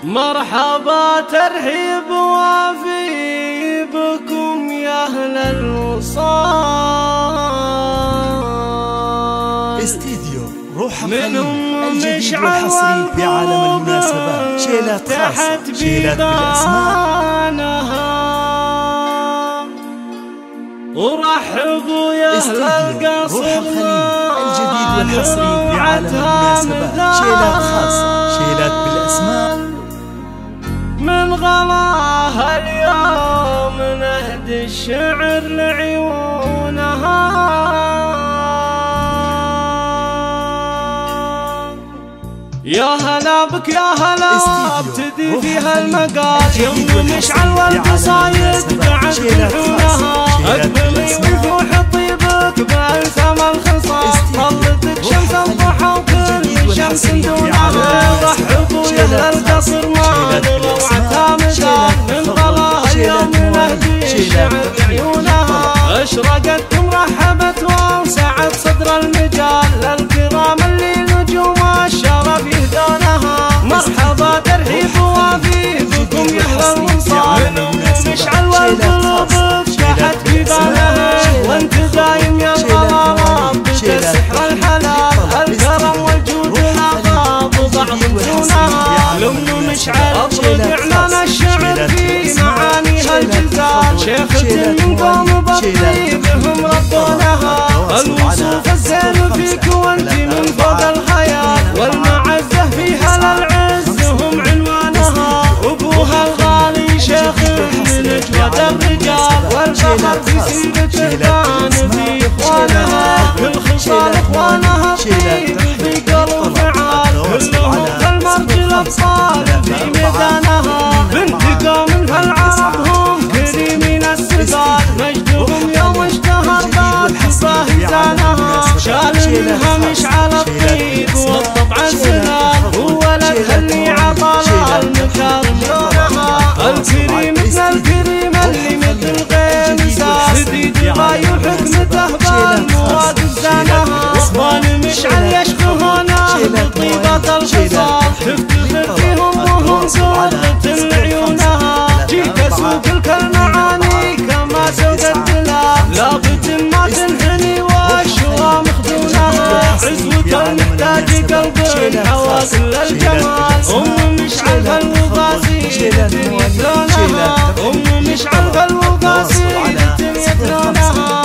مرحبا ترحيب وافي بكم يا أهل الوصال. استديو روح خليل الجديد والحصري في عالم المناسبات. شيلات خاصة، شيلات بالأسماء. ورحبوا يا أهل القصر الجديد والحصري في عالم المناسبات. شيلات خاصة، شيلات بالأسماء. من غلاها اليوم نهدي الشعر لعيونها، يا هلا بك يا هلا ابتدي فيها المقال. يوم مشعل والقصايد بعد تلحونها، اقبلي وفوح طيبك بألثم الخصال. طلتك شمس الضحى وكل شمس دونها. رحبوا يا اهل القصر ما روعتها مثال. من غلاها اليوم نهدي الشعر عيونها، اشرقت مرحبت ووسعت صدر المجال. للكرام اللي نجوم الشرف يهدونها، مرحبا ترحيب وافي بكم يا اهل الوصال. مشعل والقلوب فتحت بيبانها، وانت دايم يا الغرام بالسحر الحلال. الكرم والجود ناقض بعض دونها، لم مشعل اطرد اعلان الشعر في معانيها الجزال. شيخة من قوم بالطيب هم ربونها، الوصوف الزين فيك وانت من فوق الخيال. والمعزة فيها للعز هم عنوانها، ابوها الغالي شيخ من اجود الرجال. والفخر في سيرته كان في اخوانها، كل خصال اخوانها الطيب في قلب فعال. كلهم كالمرج الابصار في ميدانها، بنت قوم فالعرب هم كريمين السبال. مجدهم يوم اشتهر باهي زانها، شال منها مشعل الطيب والطبع السلال. وولد خلي عطالا المكارم لونها، الكريم مثل الكريم اللي مثل غير مثال. سديد الغاي وحكمته بالمواد زانها، اخوان مشعل يشبهونه بطيبة الخصال. تفتخر فيهم وهم سودة عيونها، جيك اسوق المعاني كما سوق الدلال. لابد ما تنحني والشوى مخدونها، عزوة المحتاج قلب حوى كل الجمال. مشعل فالوقاسي يدلونها، مشعل فالوقاسي يدلونها.